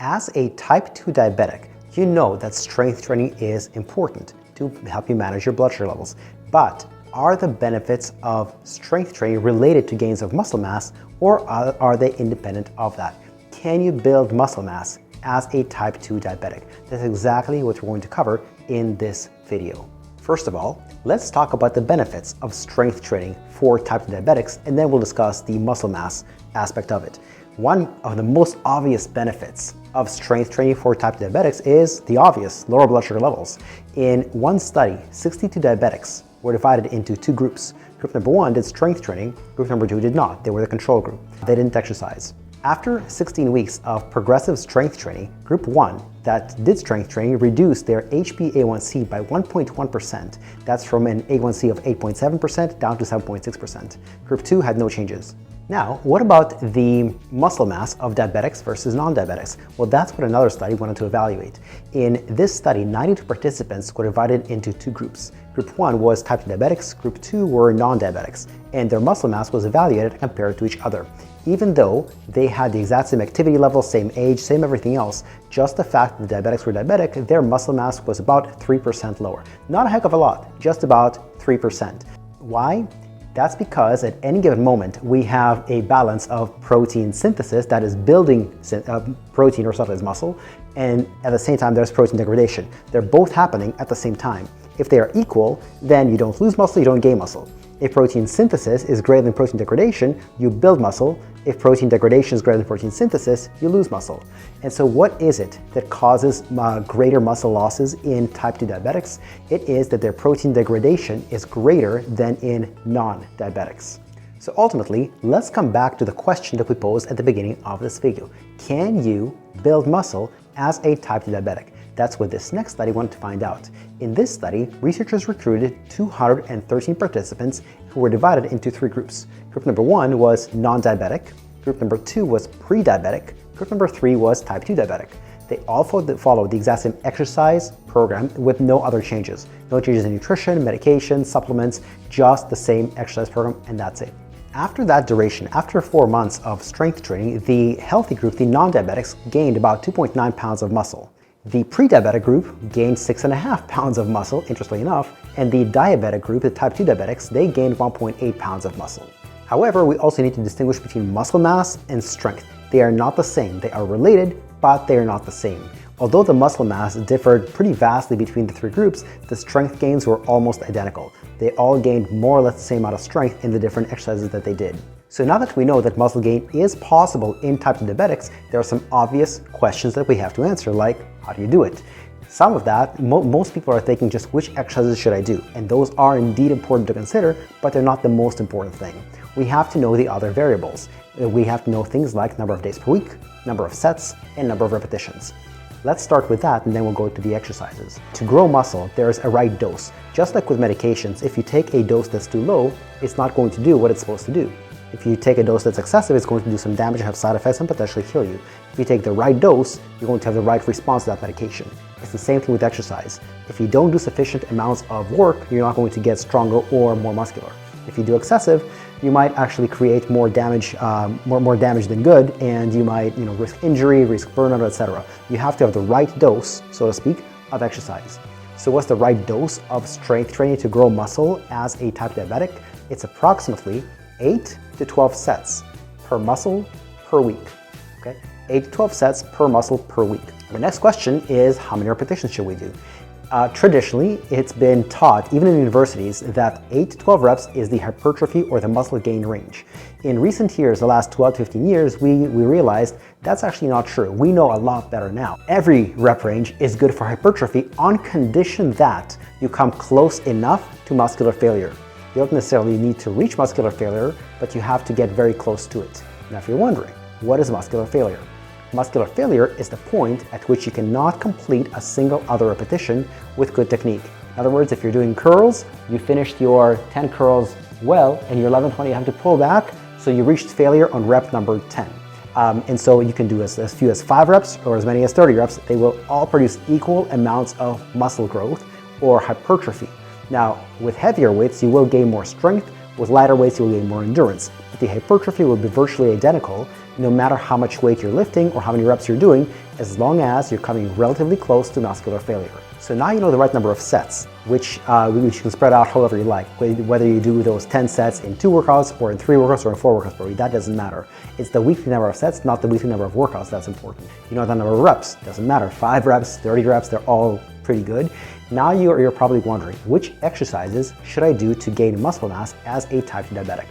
As a type 2 diabetic, you know that strength training is important to help you manage your blood sugar levels. But are the benefits of strength training related to gains of muscle mass, or are they independent of that? Can you build muscle mass as a type 2 diabetic? That's exactly what we're going to cover in this video. First of all, let's talk about the benefits of strength training for type 2 diabetics, and then we'll discuss the muscle mass aspect of it. One of the most obvious benefits of strength training for type 2 diabetics is the obvious, lower blood sugar levels. In one study, 62 diabetics were divided into two groups. Group number 1 did strength training, group number 2 did not. They were the control group. They didn't exercise. After 16 weeks of progressive strength training, group 1 that did strength training reduced their HbA1c by 1.1%. That's from an A1c of 8.7% down to 7.6%. Group 2 had no changes. Now, what about the muscle mass of diabetics versus non-diabetics? Well, that's what another study wanted to evaluate. In this study, 92 participants were divided into two groups. Group 1 was type 2 diabetics, group 2 were non-diabetics, and their muscle mass was evaluated compared to each other. Even though they had the exact same activity level, same age, same everything else, just the fact that the diabetics were diabetic, their muscle mass was about 3% lower. Not a heck of a lot, just about 3%. Why? That's because at any given moment, we have a balance of protein synthesis, that is building protein or substance muscle, and at the same time, there's protein degradation. They're both happening at the same time. If they are equal, then you don't lose muscle, you don't gain muscle. If protein synthesis is greater than protein degradation, you build muscle. If protein degradation is greater than protein synthesis, you lose muscle. And so what is it that causes greater muscle losses in type 2 diabetics? It is that their protein degradation is greater than in non-diabetics. So ultimately, let's come back to the question that we posed at the beginning of this video. Can you build muscle as a type 2 diabetic? That's what this next study wanted to find out. In this study, researchers recruited 213 participants who were divided into three groups. Group number 1 was non-diabetic, group number 2 was pre-diabetic, group number 3 was type 2 diabetic. They all followed the exact same exercise program with no other changes. No changes in nutrition, medication, supplements, just the same exercise program, and that's it. After that duration, after 4 months of strength training, the healthy group, the non-diabetics, gained about 2.9 pounds of muscle. The pre-diabetic group gained 6.5 pounds of muscle, interestingly enough, and the diabetic group, the type 2 diabetics, they gained 1.8 pounds of muscle. However, we also need to distinguish between muscle mass and strength. They are not the same. They are related, but they are not the same. Although the muscle mass differed pretty vastly between the three groups, the strength gains were almost identical. They all gained more or less the same amount of strength in the different exercises that they did. So now that we know that muscle gain is possible in type 2 diabetics, there are some obvious questions that we have to answer, like, how do you do it? Some of that, most people are thinking just which exercises should I do? And those are indeed important to consider, but they're not the most important thing. We have to know the other variables. We have to know things like number of days per week, number of sets, and number of repetitions. Let's start with that, and then we'll go to the exercises. To grow muscle, there is a right dose. Just like with medications, if you take a dose that's too low, it's not going to do what it's supposed to do. If you take a dose that's excessive, it's going to do some damage, have side effects, and potentially kill you. If you take the right dose, you're going to have the right response to that medication. It's the same thing with exercise. If you don't do sufficient amounts of work, you're not going to get stronger or more muscular. If you do excessive, you might actually create more damage, more damage than good, and you might risk injury, risk burnout, etc. You have to have the right dose, so to speak, of exercise. So what's the right dose of strength training to grow muscle as a type 2 diabetic? It's approximately 8 to 12 sets per muscle per week. Okay? 8 to 12 sets per muscle per week. The next question is, how many repetitions should we do? Traditionally, it's been taught, even in universities, that 8 to 12 reps is the hypertrophy or the muscle gain range. In recent years, the last 12 to 15 years, we realized that's actually not true. We know a lot better now. Every rep range is good for hypertrophy on condition that you come close enough to muscular failure. You don't necessarily need to reach muscular failure, but you have to get very close to it. Now, if you're wondering, what is muscular failure? Muscular failure is the point at which you cannot complete a single other repetition with good technique. In other words, if you're doing curls, you finished your 10 curls well, and your 11th one you have to pull back, so you reached failure on rep number 10. And so you can do as few as 5 reps or as many as 30 reps. They will all produce equal amounts of muscle growth or hypertrophy. Now, with heavier weights, you will gain more strength, With lighter weights, you will gain more endurance, but the hypertrophy will be virtually identical no matter how much weight you're lifting or how many reps you're doing, as long as you're coming relatively close to muscular failure. So now you know the right number of sets, which you can spread out however you like. Whether you do those 10 sets in 2 workouts or in 3 workouts or in 4 workouts per week, that doesn't matter. It's the weekly number of sets, not the weekly number of workouts, that's important. You know the number of reps, doesn't matter. 5 reps, 30 reps, they're all pretty good. Now you're probably wondering, which exercises should I do to gain muscle mass as a type 2 diabetic?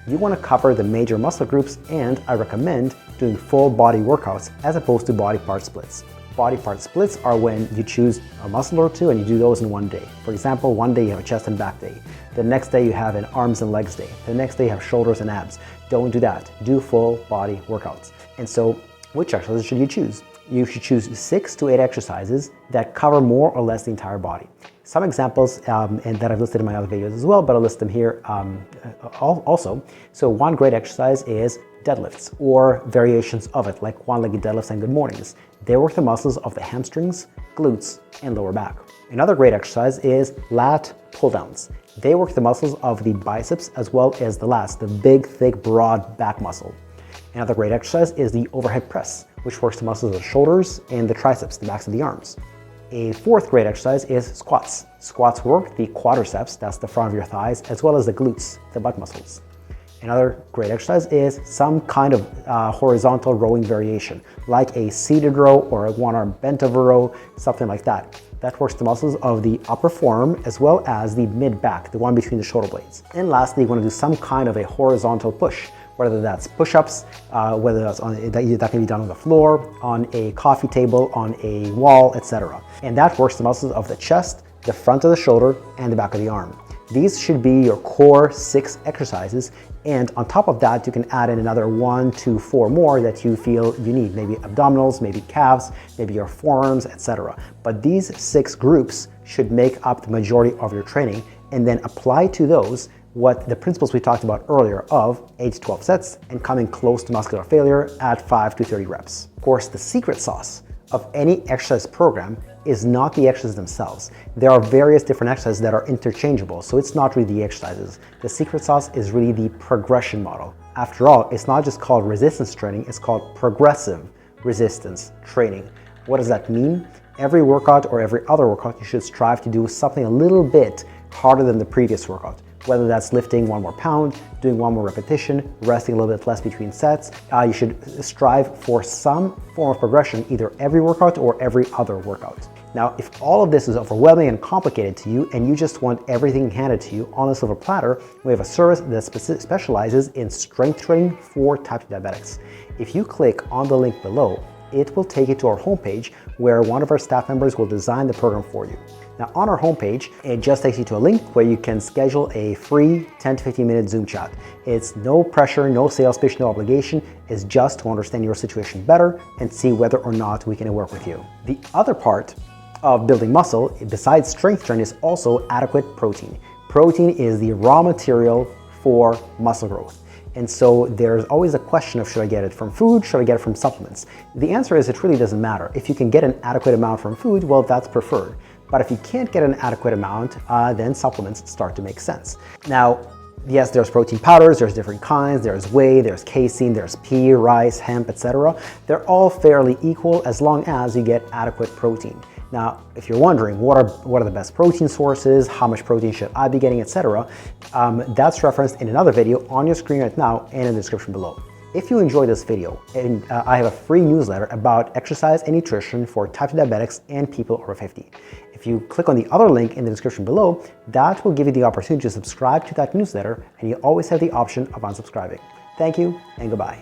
You want to cover the major muscle groups, and I recommend doing full body workouts as opposed to body part splits. Body part splits are when you choose a muscle or two and you do those in one day. For example, one day you have a chest and back day. The next day you have an arms and legs day. The next day you have shoulders and abs. Don't do that. Do full body workouts. And so, which exercises should you choose? You should choose 6 to 8 exercises that cover more or less the entire body. Some examples, and that I've listed in my other videos as well, but I'll list them here also. So one great exercise is deadlifts or variations of it, like one-legged deadlifts and good mornings. They work the muscles of the hamstrings, glutes, and lower back. Another great exercise is lat pull-downs. They work the muscles of the biceps as well as the lats, the big, thick, broad back muscle. Another great exercise is the overhead press, which works the muscles of the shoulders and the triceps, the backs of the arms. A fourth great exercise is squats. Squats work the quadriceps, that's the front of your thighs, as well as the glutes, the butt muscles. Another great exercise is some kind of horizontal rowing variation, like a seated row or a one-arm bent over row, something like that. That works the muscles of the upper forearm as well as the mid-back, the one between the shoulder blades. And lastly, you want to do some kind of a horizontal push, whether that's push-ups, whether that's that can be done on the floor, on a coffee table, on a wall, etc. And that works the muscles of the chest, the front of the shoulder, and the back of the arm. These should be your core 6 exercises, and on top of that, you can add in another 1 to 4 more that you feel you need. Maybe abdominals, maybe calves, maybe your forearms, etc. But these 6 groups should make up the majority of your training, and then apply to those what the principles we talked about earlier of 8 to 12 sets and coming close to muscular failure at 5 to 30 reps. Of course, the secret sauce of any exercise program is not the exercises themselves. There are various different exercises that are interchangeable, so it's not really the exercises. The secret sauce is really the progression model. After all, it's not just called resistance training, it's called progressive resistance training. What does that mean? Every workout or every other workout, you should strive to do something a little bit harder than the previous workout. Whether that's lifting 1 more pound, doing 1 more repetition, resting a little bit less between sets. You should strive for some form of progression, either every workout or every other workout. Now, if all of this is overwhelming and complicated to you and you just want everything handed to you on a silver platter, we have a service that specializes in strength training for type 2 diabetics. If you click on the link below, it will take you to our homepage where one of our staff members will design the program for you. Now on our homepage, it just takes you to a link where you can schedule a free 10 to 15 minute Zoom chat. It's no pressure, no sales pitch, no obligation. It's just to understand your situation better and see whether or not we can work with you. The other part of building muscle, besides strength training, is also adequate protein. Protein is the raw material for muscle growth. And so there's always a question of, should I get it from food, should I get it from supplements? The answer is it really doesn't matter. If you can get an adequate amount from food, well, that's preferred. But if you can't get an adequate amount, then supplements start to make sense. Now, yes, there's protein powders, there's different kinds, there's whey, there's casein, there's pea, rice, hemp, etc. They're all fairly equal as long as you get adequate protein. Now, if you're wondering what are the best protein sources, how much protein should I be getting, etc., that's referenced in another video on your screen right now and in the description below. If you enjoyed this video, I have a free newsletter about exercise and nutrition for type 2 diabetics and people over 50. If you click on the other link in the description below, that will give you the opportunity to subscribe to that newsletter, and you always have the option of unsubscribing. Thank you and goodbye.